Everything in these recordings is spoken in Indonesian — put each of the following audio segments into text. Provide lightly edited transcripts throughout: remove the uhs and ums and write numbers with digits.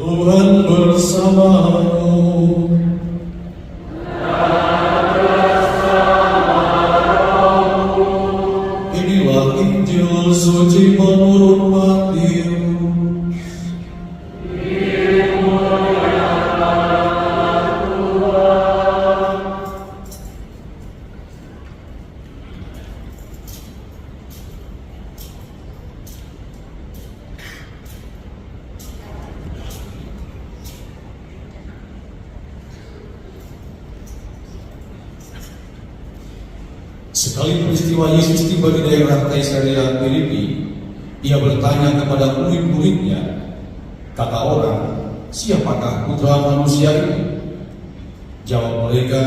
Tuhan bersamamu. Inilah Injil suci menurut Matius. Sekali peristiwa Yesus tiba di daerah Kaisarea Filipi, ia bertanya kepada murid-muridnya, kata orang, siapakah putra manusia ini? Jawab mereka,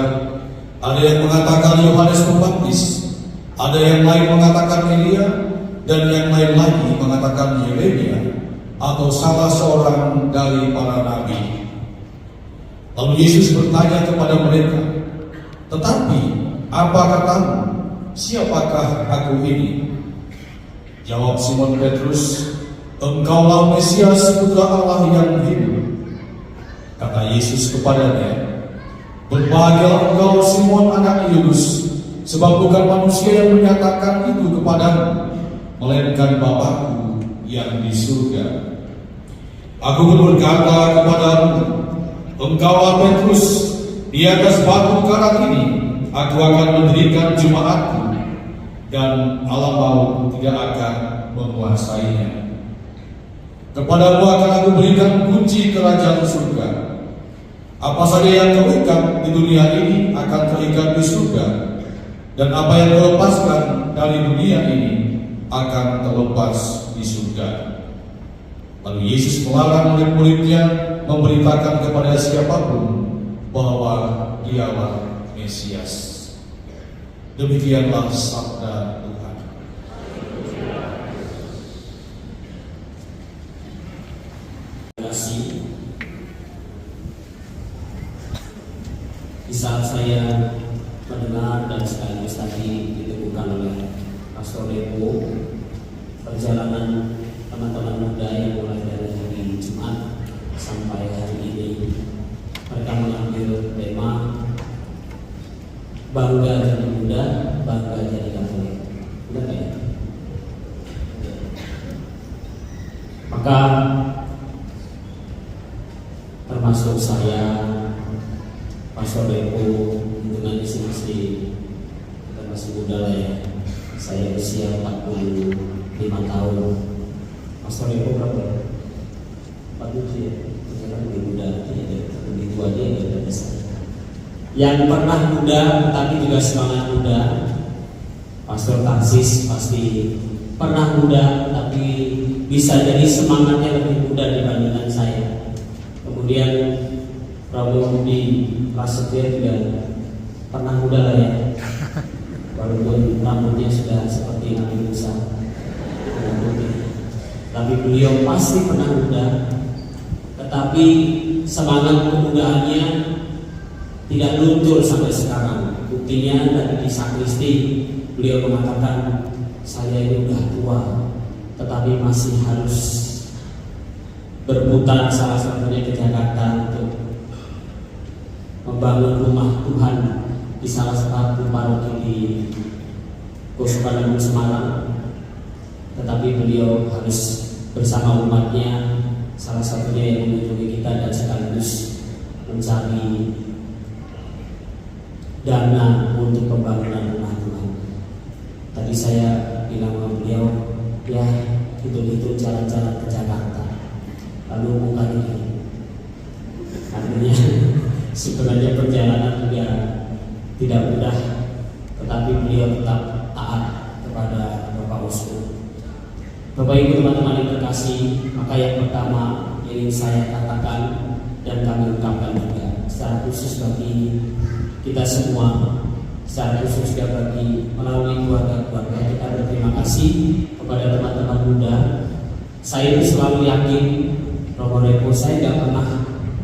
ada yang mengatakan Yohanes Pembaptis, ada yang lain mengatakan Elia, dan yang lain lagi mengatakan Yeremia, atau salah seorang dari para nabi. Lalu Yesus bertanya kepada mereka, tetapi apa katamu? Siapakah aku ini? Jawab Simon Petrus, engkaulah Mesias, putra Allah yang hidup. Kata Yesus kepadanya, berbahagialah engkau Simon anak Yunus, sebab bukan manusia yang menyatakan itu kepadamu, melainkan Bapa-Ku yang di surga. Aku pun berkata kepadamu, engkaulah Petrus, di atas batu karang ini aku akan mendirikan jemaatku, dan alam maut tidak akan menguasainya. Kepadamu akan aku berikan kunci kerajaan surga. Apa saja yang kau ikat di dunia ini akan terikat di surga, dan apa yang kau lepaskan dari dunia ini akan terlepas di surga. Lalu Yesus melarang murid-muridnya memberitakan kepada siapapun bahwa Dialah Mesias. Demikianlah sabda Tuhan. Terima kasih. Di saat saya mendengar dan sekaligus tadi diteguhkan oleh Pastor Depo, perjalanan teman-teman muda yang mulai dari hari Jumat sampai hari ini, mereka mengambil tema bangga jadi muda, bangga jadi Katolik. Benar ya? Maka termasuk saya, Pastor Depo, dengan isi-isi kita masih muda lah ya. Saya usia 45 tahun. Pastor Depo berapa? 47 ya? Sekarang lebih muda, lebih tua aja ya daripada saya. Yang pernah muda tapi juga semangat muda, Pastor Tarsis pasti pernah muda tapi bisa jadi semangatnya lebih muda dibandingkan saya. Kemudian Prabowo Budi Prasetya juga pernah muda lah ya, walaupun rambutnya sudah seperti Nabi Musa, tapi beliau pasti pernah muda, tetapi semangat kemudaannya tidak luntur sampai sekarang. Buktinya tadi di sakristi beliau mengatakan, saya ini udah tua tetapi masih harus berputar salah satunya ke Jakarta untuk membangun rumah Tuhan di salah satu paroki di Keuskupan Semarang. Tetapi beliau harus bersama umatnya, salah satunya yang mengunjungi kita dan sekaligus mencari dana untuk pembangunan rumah Tuhan. Tadi saya bilang sama beliau, ya itu jalan-jalan ke Jakarta, lalu bukan ini. Artinya sebenarnya perjalanan juga tidak mudah, tetapi beliau tetap taat kepada Bapak Uskup. Bapak Ibu teman-teman yang terkasih, maka yang pertama ingin saya katakan dan kami ungkapkan juga secara khusus bagi kita semua, secara khusus juga bagi melalui keluarga-keluarga kita, berterima kasih kepada teman-teman muda. Saya itu selalu yakin, Romo Depo, saya tidak pernah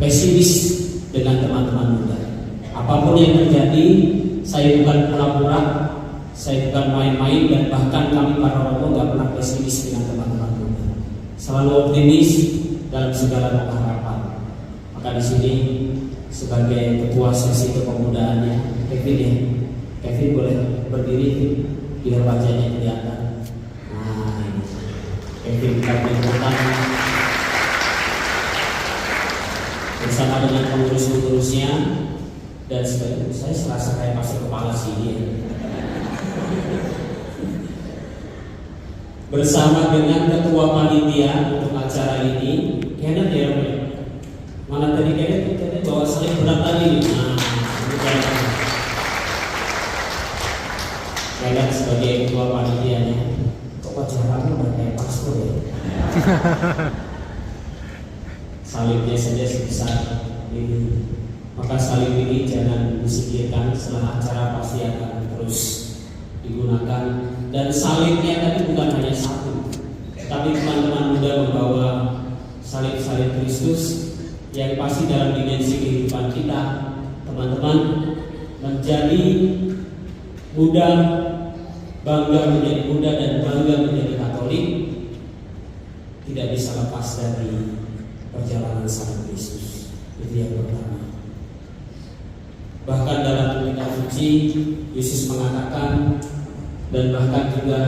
pesimis dengan teman-teman muda. Apapun yang terjadi, saya bukan pura-pura, saya bukan main-main, dan bahkan kami para romo nggak pernah pesimis dengan teman-teman muda. Selalu optimis dalam segala harapan. Maka di sini sebagai ketua sesi kepemudaannya, Kevin ya, Kevin boleh berdiri biar wajahnya kelihatan. Nah ini Kevin Kabupaten bersama dengan pengurus-pengurusnya dan sebagainya. Saya serasa kayak masuk kepala sini ya. Bersama dengan ketua panitia untuk acara ini, Kenneth ya, mana tadi Kenneth bawa slide berat tadi. Nah, ini Kenneth sebagai ketua panitianya. Kok wajah kamu udah kayak pastor ya? Salibnya saja sebesar ini. Maka salib ini jangan disingkirkan, setelah acara pasti akan terus digunakan. Dan salibnya tadi bukan hanya satu, tapi teman-teman muda membawa salib-salib Kristus yang pasti dalam dimensi kehidupan kita, teman-teman menjadi muda, bangga menjadi muda dan bangga menjadi Katolik tidak bisa lepas dari perjalanan salib Kristus. Itu yang pertama. Bahkan dalam kitab suci Yesus mengatakan, dan bahkan juga